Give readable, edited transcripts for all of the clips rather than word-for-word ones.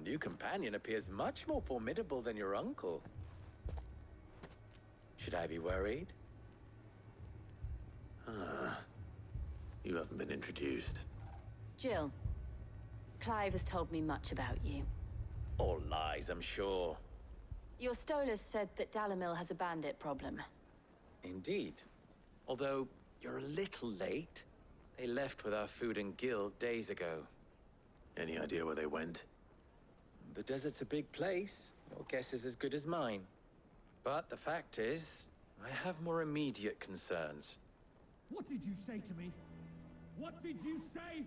new companion appears much more formidable than your uncle. Should I be worried? You haven't been introduced. Jill, Clive has told me much about you. All lies, I'm sure. Your Stolas said that Dalamil has a bandit problem. Indeed. Although, you're a little late. They left with our food and guild days ago. Any idea where they went? The desert's a big place. Your guess is as good as mine. But the fact is, I have more immediate concerns. What did you say to me? What did you say?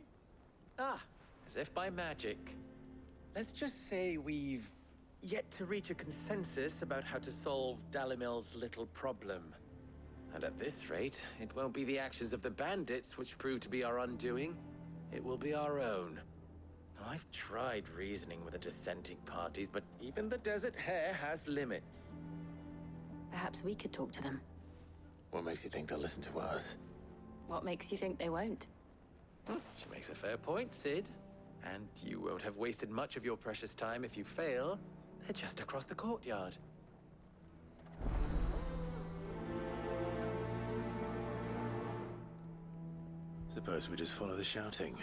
As if by magic. Let's just say we've yet to reach a consensus about how to solve Dalamil's little problem. And at this rate, it won't be the actions of the bandits which prove to be our undoing. It will be our own. I've tried reasoning with the dissenting parties, but even the Desert Hare has limits. Perhaps we could talk to them. What makes you think they'll listen to us? What makes you think they won't? She makes a fair point, Sid. And you won't have wasted much of your precious time if you fail. They're just across the courtyard. Suppose we just follow the shouting.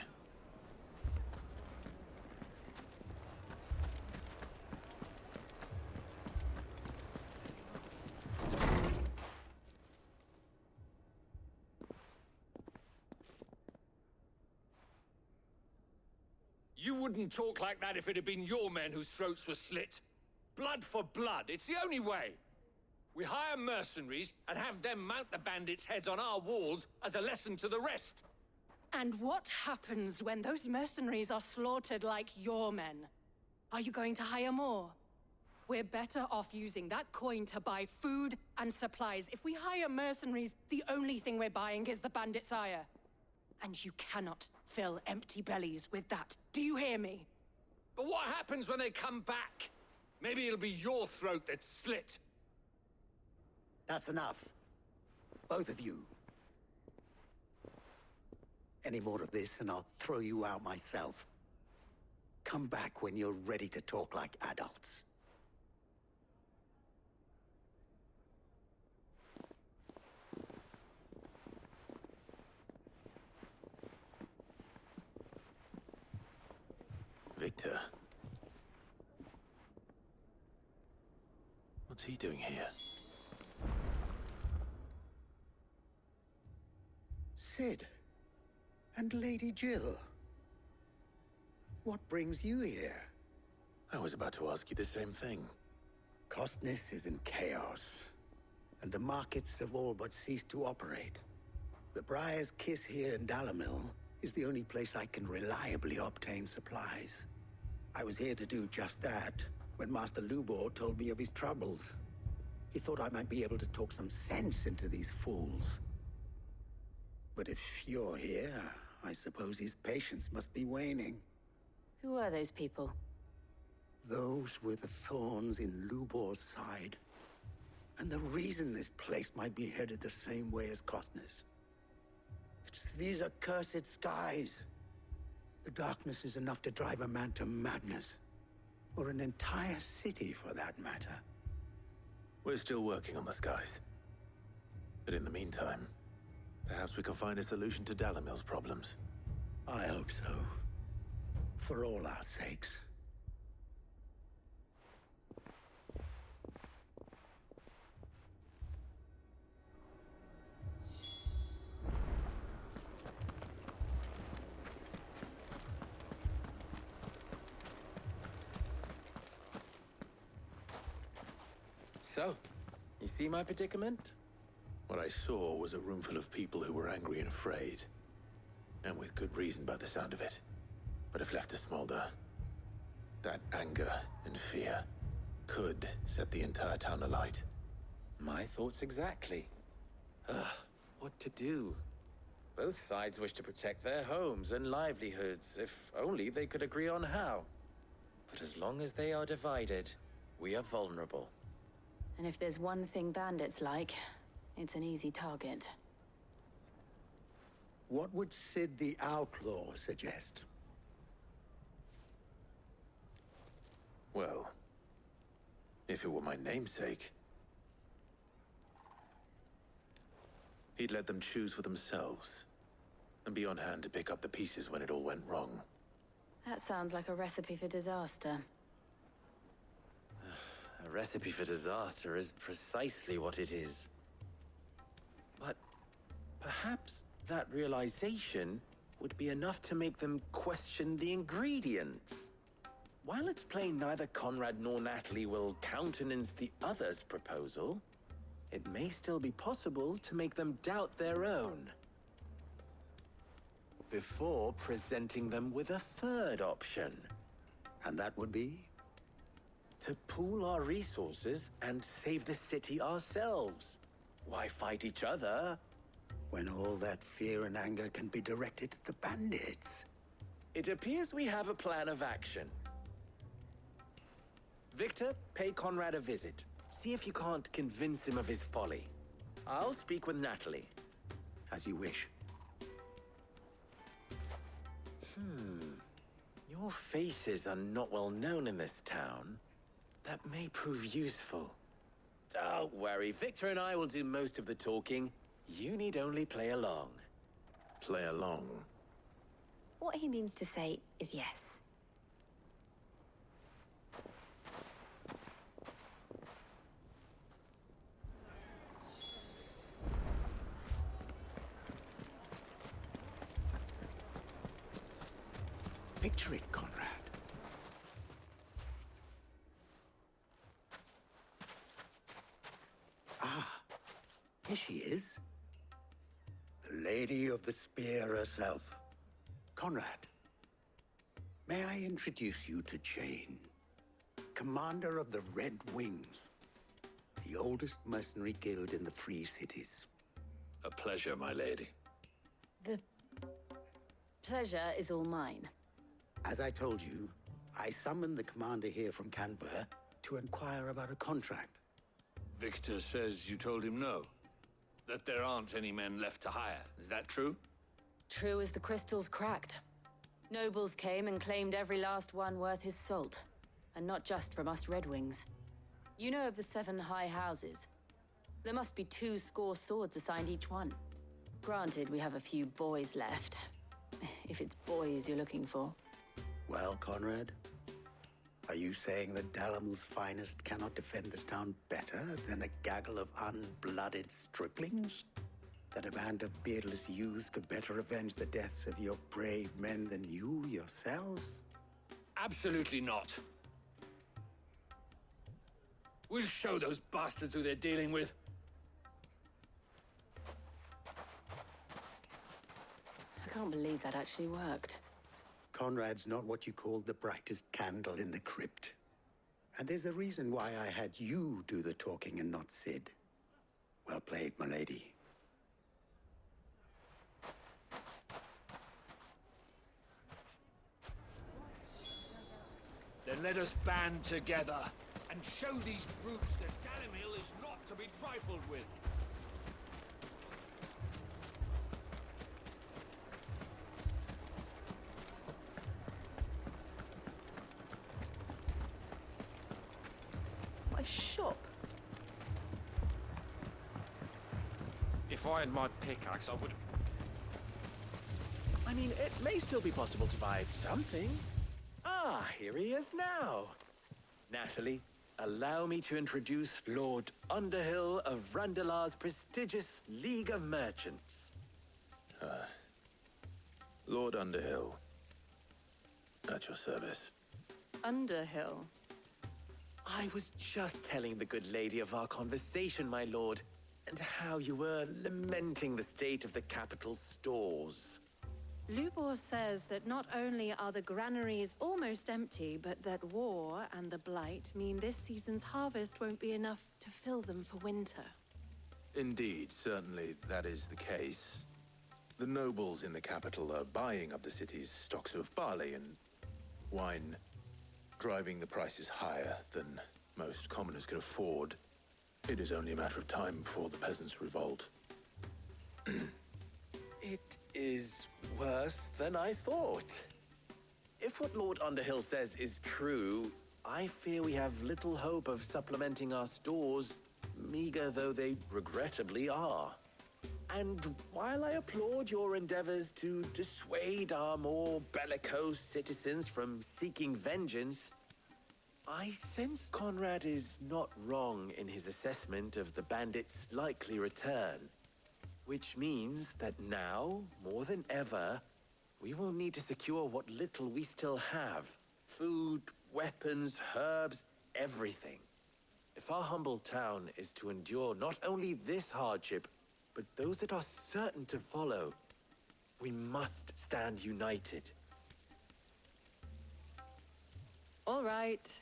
You wouldn't talk like that if it had been your men whose throats were slit. Blood for blood, it's the only way. We hire mercenaries and have them mount the bandits' heads on our walls as a lesson to the rest. And what happens when those mercenaries are slaughtered like your men? Are you going to hire more? We're better off using that coin to buy food and supplies. If we hire mercenaries, the only thing we're buying is the bandits' ire. And you cannot fill empty bellies with that. Do you hear me? But what happens when they come back? Maybe it'll be your throat that's slit. That's enough. Both of you. Any more of this and I'll throw you out myself. Come back when you're ready to talk like adults. Victor. What's he doing here? Sid. And Lady Jill. What brings you here? I was about to ask you the same thing. Costness is in chaos, and the markets have all but ceased to operate. The Briar's Kiss here in Dalamil is the only place I can reliably obtain supplies. I was here to do just that when Master Lubor told me of his troubles. He thought I might be able to talk some sense into these fools. But if you're here, I suppose his patience must be waning. Who are those people? Those were the thorns in Lubor's side. And the reason this place might be headed the same way as Costness. It's these accursed skies. The darkness is enough to drive a man to madness. Or an entire city, for that matter. We're still working on the skies. But in the meantime, perhaps we can find a solution to Dalamil's problems. I hope so. For all our sakes. So, you see my predicament? What I saw was a room full of people who were angry and afraid. And with good reason by the sound of it. But if left to smolder, that anger and fear could set the entire town alight. My thoughts exactly. What to do? Both sides wish to protect their homes and livelihoods, if only they could agree on how. But as long as they are divided, we are vulnerable. And if there's one thing bandits like, it's an easy target. What would Sid the Outlaw suggest? Well, if it were my namesake, he'd let them choose for themselves and be on hand to pick up the pieces when it all went wrong. That sounds like a recipe for disaster. A recipe for disaster is precisely what it is. But perhaps that realization would be enough to make them question the ingredients. While it's plain neither Conrad nor Natalie will countenance the other's proposal, it may still be possible to make them doubt their own before presenting them with a third option. And that would be? To pool our resources and save the city ourselves. Why fight each other When all that fear and anger can be directed at the bandits. It appears we have a plan of action. Victor, pay Conrad a visit. See if you can't convince him of his folly. I'll speak with Natalie. As you wish. Your faces are not well known in this town. That may prove useful. Don't worry, Victor and I will do most of the talking. You need only play along. Play along. What he means to say is yes. Picture it, Conrad. Ah, here she is. The Lady of the Spear herself. Conrad, may I introduce you to Jane, commander of the Red Wings, the oldest mercenary guild in the Free Cities. A pleasure, my lady. The pleasure is all mine. As I told you, I summoned the commander here from Canver to inquire about a contract. Victor says you told him no. That there aren't any men left to hire. Is that true? True as the crystals cracked. Nobles came and claimed every last one worth his salt. And not just from us Red Wings. You know of the 7 high houses. There must be 2 swords assigned each one. Granted, we have a few boys left. If it's boys you're looking for. Well, Conrad, are you saying that Dalamil's finest cannot defend this town better than a gaggle of unblooded striplings? That a band of beardless youths could better avenge the deaths of your brave men than you yourselves? Absolutely not. We'll show those bastards who they're dealing with. I can't believe that actually worked. Conrad's not what you call the brightest candle in the crypt. And there's a reason why I had you do the talking and not Sid. Well played, my lady. Then let us band together and show these brutes that Dalimil is not to be trifled with. My shop. If I had my pickaxe, I would have... I mean, it may still be possible to buy something. Ah, here he is now. Natalie, allow me to introduce Lord Underhill of Randalar's prestigious League of Merchants. Lord Underhill. At your service. Underhill. I was just telling the good lady of our conversation, my lord, and how you were lamenting the state of the capital's stores. Lubor says that not only are the granaries almost empty, but that war and the Blight mean this season's harvest won't be enough to fill them for winter. Indeed, certainly that is the case. The nobles in the capital are buying up the city's stocks of barley and wine, driving the prices higher than most commoners can afford. It is only a matter of time before the peasants revolt. It is worse than I thought. If what Lord Underhill says is true, I fear we have little hope of supplementing our stores, meager though they regrettably are. And while I applaud your endeavors to dissuade our more bellicose citizens from seeking vengeance, I sense Conrad is not wrong in his assessment of the bandits' likely return. Which means that now, more than ever, we will need to secure what little we still have. Food, weapons, herbs, everything. If our humble town is to endure not only this hardship, but those that are certain to follow, we must stand united. All right.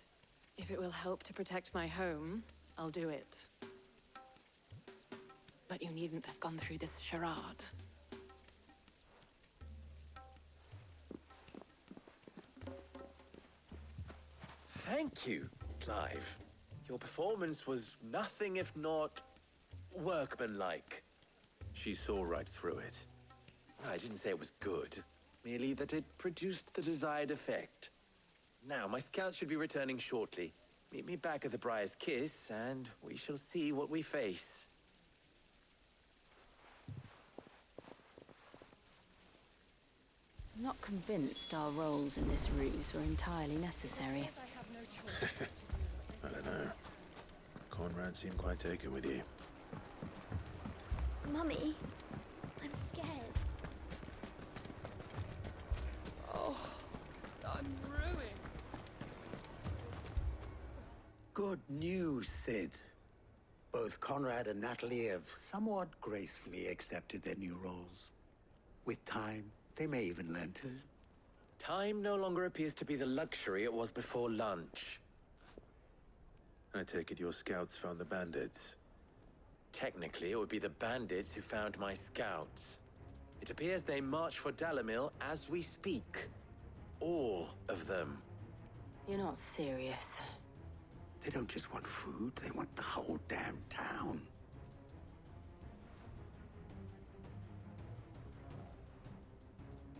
If it will help to protect my home, I'll do it. But you needn't have gone through this charade. Thank you, Clive. Your performance was nothing if not workmanlike. She saw right through it. I didn't say it was good, merely that it produced the desired effect. Now, my scouts should be returning shortly. Meet me back at the Briar's Kiss, and we shall see what we face. I'm not convinced our roles in this ruse were entirely necessary. I don't know. Conrad seemed quite taken with you. Mummy, I'm scared. Oh, I'm ruined. Good news, Sid. Both Conrad and Natalie have somewhat gracefully accepted their new roles. With time, they may even learn to. Time no longer appears to be the luxury it was before lunch. I take it your scouts found the bandits. Technically, it would be the bandits who found my scouts. It appears they march for Dalimil as we speak. All of them. You're not serious. They don't just want food, they want the whole damn town.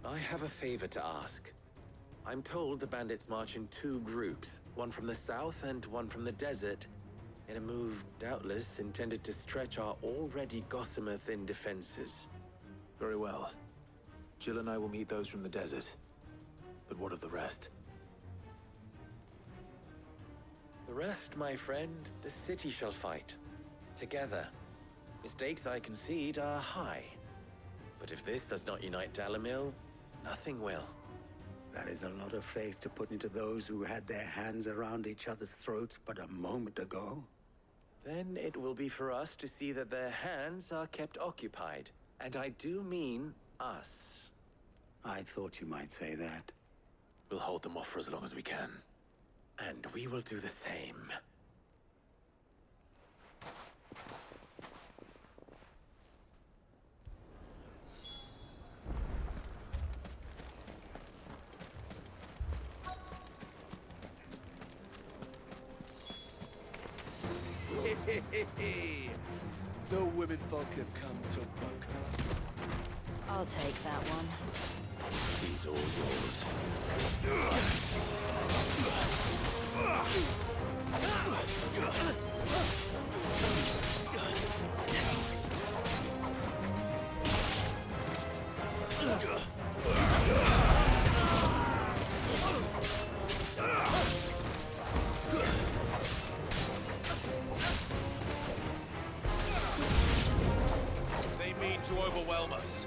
I have a favor to ask. I'm told the bandits march in two groups, one from the south and one from the desert, in a move doubtless intended to stretch our already gossamer-thin defenses. Very well. Jill and I will meet those from the desert. But what of the rest? The rest, my friend, the city shall fight. Together. Mistakes, I concede, are high. But if this does not unite Dalimil, nothing will. That is a lot of faith to put into those who had their hands around each other's throats but a moment ago. Then it will be for us to see that their hands are kept occupied. And I do mean us. I thought you might say that. We'll hold them off for as long as we can. And we will do the same. The women folk have come to welcome us. I'll take that one. He's all yours. They mean to overwhelm us.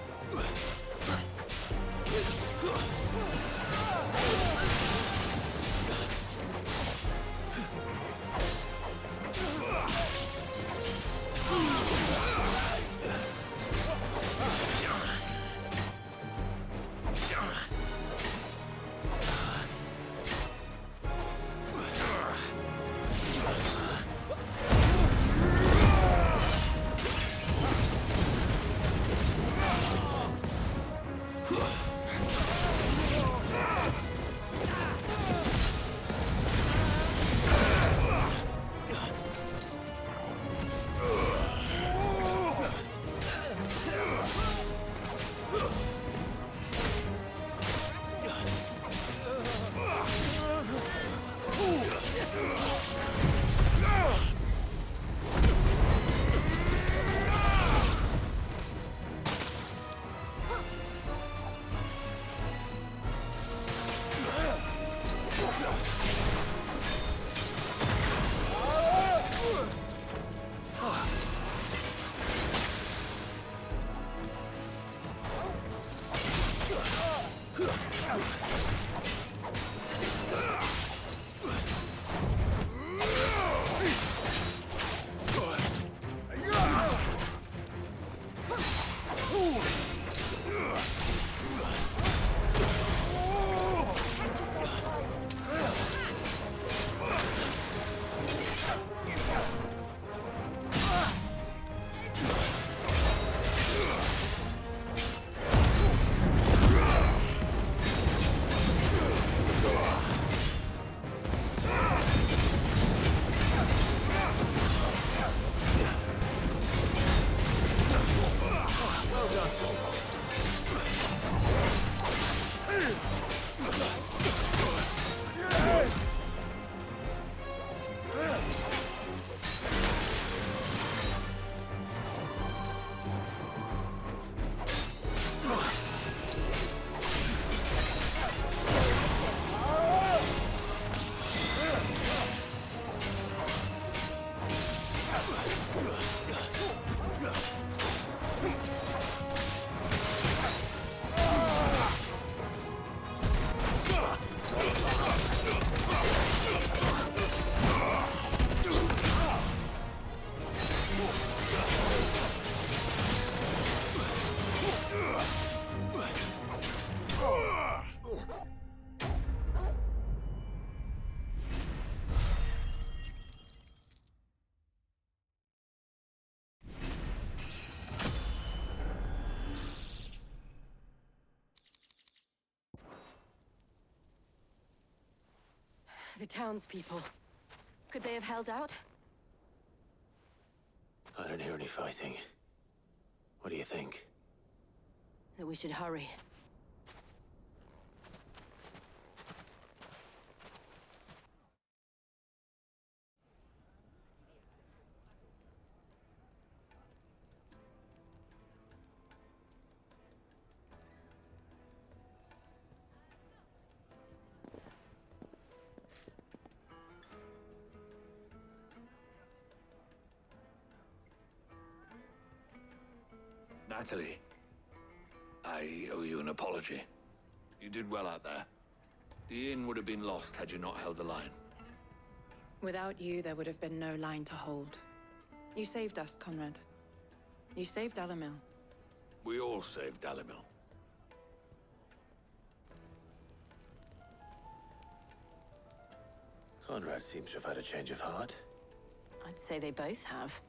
The townspeople. Could they have held out? I don't hear any fighting. What do you think? That we should hurry. Natalie, I owe you an apology. You did well out there. The inn would have been lost had you not held the line. Without you, there would have been no line to hold. You saved us, Conrad. You saved Dalimil. We all saved Dalimil. Conrad seems to have had a change of heart. I'd say they both have.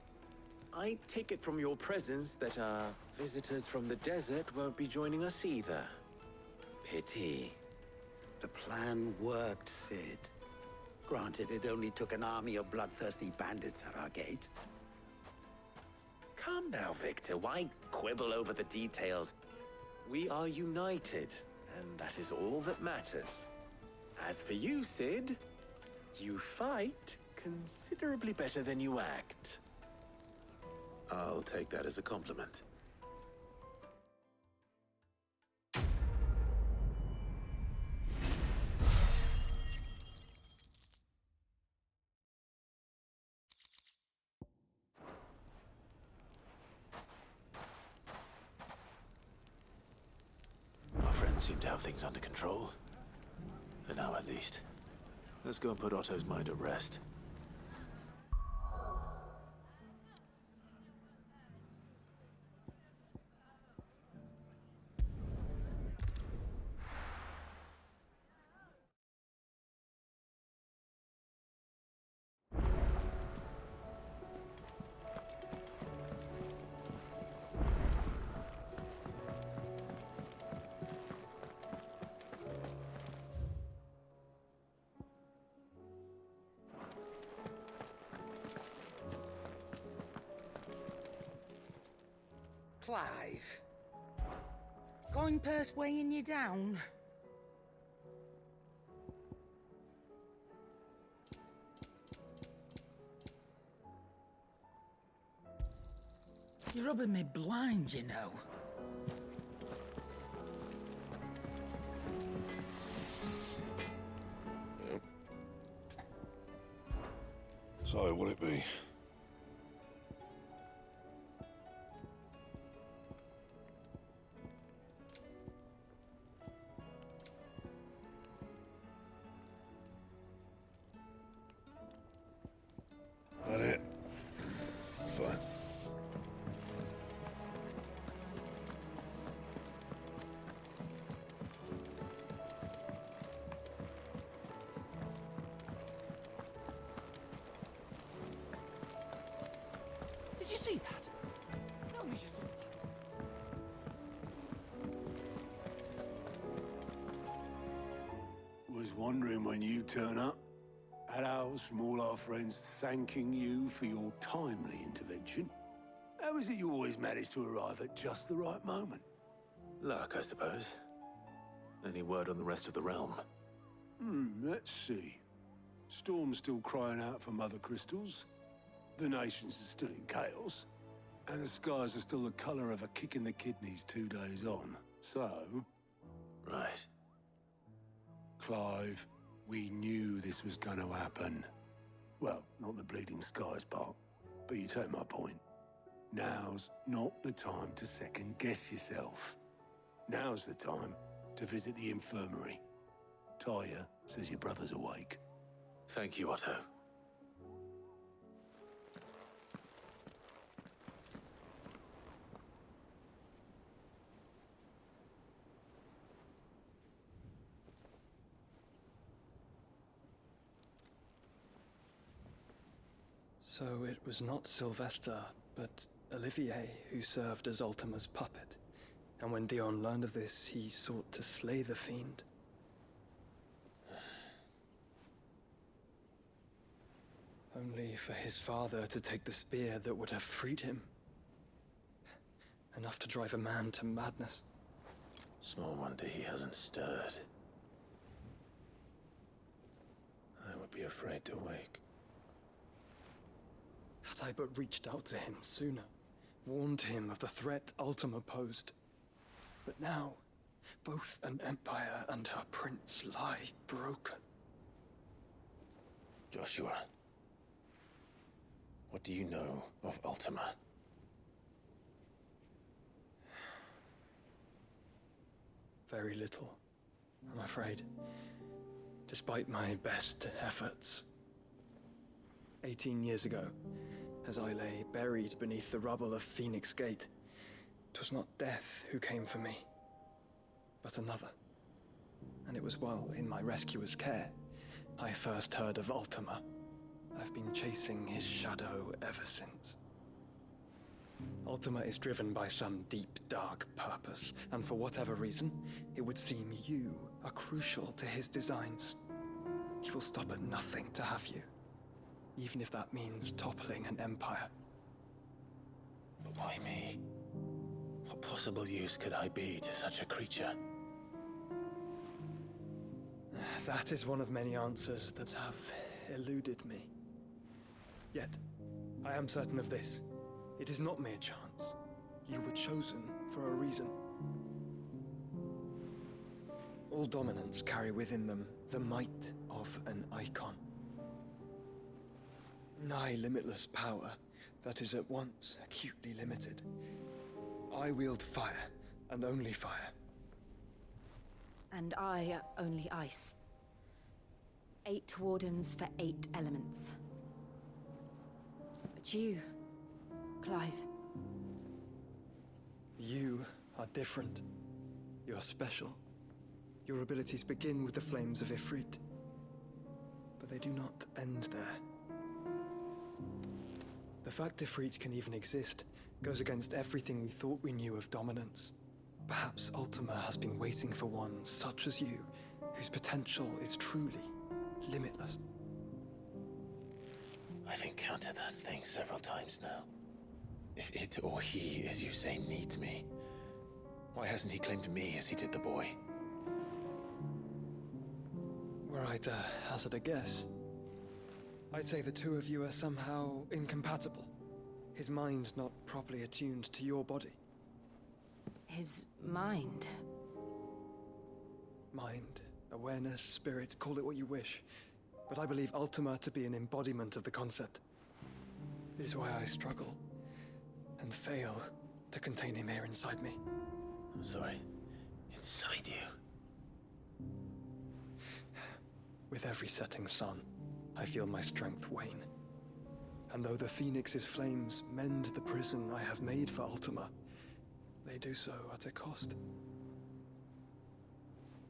I take it from your presence that our visitors from the desert won't be joining us either. Pity. The plan worked, Sid. Granted, it only took an army of bloodthirsty bandits at our gate. Calm now, Victor. Why quibble over the details? We are united, and that is all that matters. As for you, Sid, you fight considerably better than you act. I'll take that as a compliment. Our friends seem to have things under control. For now, at least. Let's go and put Otto's mind at rest. Clive. Coin purse weighing you down? You're rubbing me blind, you know. So, what'll it be? see that? Tell me you saw that. Was wondering when you turn up. Had owls from all our friends thanking you for your timely intervention. How is it you always manage to arrive at just the right moment? Luck, I suppose. Any word on the rest of the realm? Let's see. Storm's still crying out for mother crystals. The nations are still in chaos. And the skies are still the color of a kick in the kidneys 2 days on. So... Right. Clive, we knew this was gonna happen. Well, not the bleeding skies part, but you take my point. Now's not the time to second-guess yourself. Now's the time to visit the infirmary. Talia says your brother's awake. Thank you, Otto. So it was not Sylvester, but Olivier who served as Ultima's puppet. And when Dion learned of this, he sought to slay the fiend. Only for his father to take the spear that would have freed him. Enough to drive a man to madness. Small wonder he hasn't stirred. I would be afraid to wake. Had I but reached out to him sooner, warned him of the threat Ultima posed. But now, both an empire and her prince lie broken. Joshua, what do you know of Ultima? Very little, I'm afraid. Despite my best efforts. 18 years ago, as I lay buried beneath the rubble of Phoenix Gate, 'twas not death who came for me, but another. And it was while in my rescuer's care, I first heard of Ultima. I've been chasing his shadow ever since. Ultima is driven by some deep, dark purpose, and for whatever reason, it would seem you are crucial to his designs. He will stop at nothing to have you, even if that means toppling an empire. But why me? What possible use could I be to such a creature? That is one of many answers that have eluded me. Yet, I am certain of this. It is not mere chance. You were chosen for a reason. All dominants carry within them the might of an icon. Nigh limitless power that is at once acutely limited. I wield fire, and only fire. And I only ice. 8 wardens for 8 elements. But you, Clive. You are different. You're special. Your abilities begin with the flames of Ifrit. But they do not end there. The fact Ifrit can even exist goes against everything we thought we knew of dominance. Perhaps Ultima has been waiting for one such as you, whose potential is truly limitless. I've encountered that thing several times now. If it or he, as you say, needs me, why hasn't he claimed me as he did the boy? Were I to hazard a guess, I'd say the two of you are somehow incompatible. His mind not properly attuned to your body. His mind? Mind, awareness, spirit, call it what you wish. But I believe Ultima to be an embodiment of the concept. This is why I struggle and fail to contain him here inside me. I'm sorry. Inside you? With every setting sun, I feel my strength wane. And though the Phoenix's flames mend the prison I have made for Ultima, they do so at a cost.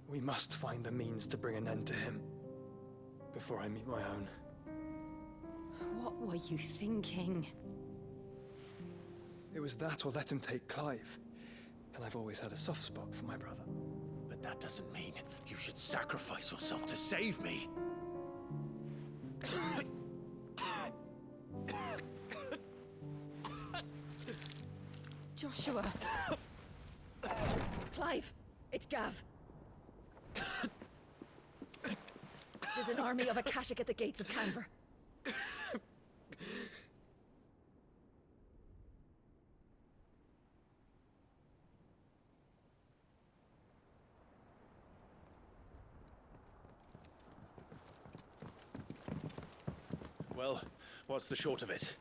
We must find a means to bring an end to him before I meet my own. What were you thinking? It was that or let him take Clive. And I've always had a soft spot for my brother. But that doesn't mean you should sacrifice yourself to save me. Joshua. Clive, it's Gav. There's an army of Akashic at the gates of Canver. Well, what's the short of it?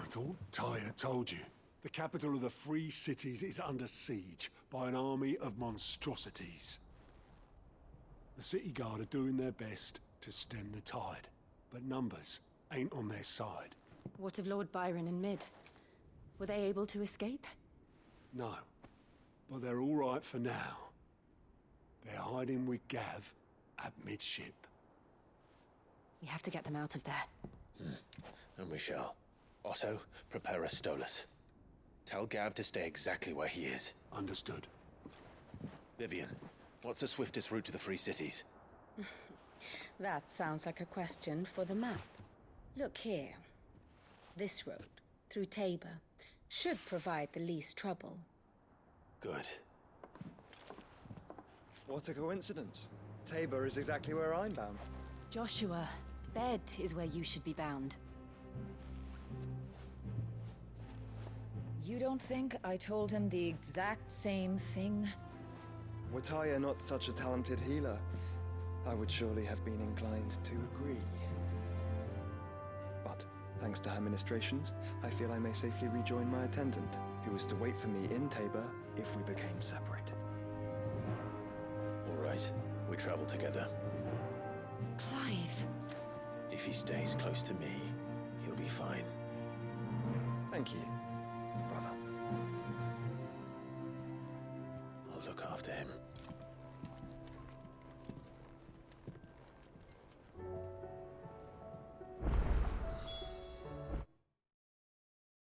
It's all Tyre told you. The capital of the Free Cities is under siege by an army of monstrosities. The city guard are doing their best to stem the tide, but numbers ain't on their side. What of Lord Byron and Mid? Were they able to escape? No, but they're all right for now. They're hiding with Gav at midship. We have to get them out of there. And we shall. Otto, prepare a Stolas. Tell Gav to stay exactly where he is. Understood. Vivian, what's the swiftest route to the Free Cities? That sounds like a question for the map. Look here. This road, through Tabor, should provide the least trouble. Good. What a coincidence. Tabor is exactly where I'm bound. Joshua, Bed is where you should be bound. You don't think I told him the exact same thing? Were Tyre not such a talented healer, I would surely have been inclined to agree. But, thanks to her ministrations, I feel I may safely rejoin my attendant, who was to wait for me in Tabor if we became separated. All right, we travel together. Clive. If he stays close to me, he'll be fine. Thank you, brother. I'll look after him.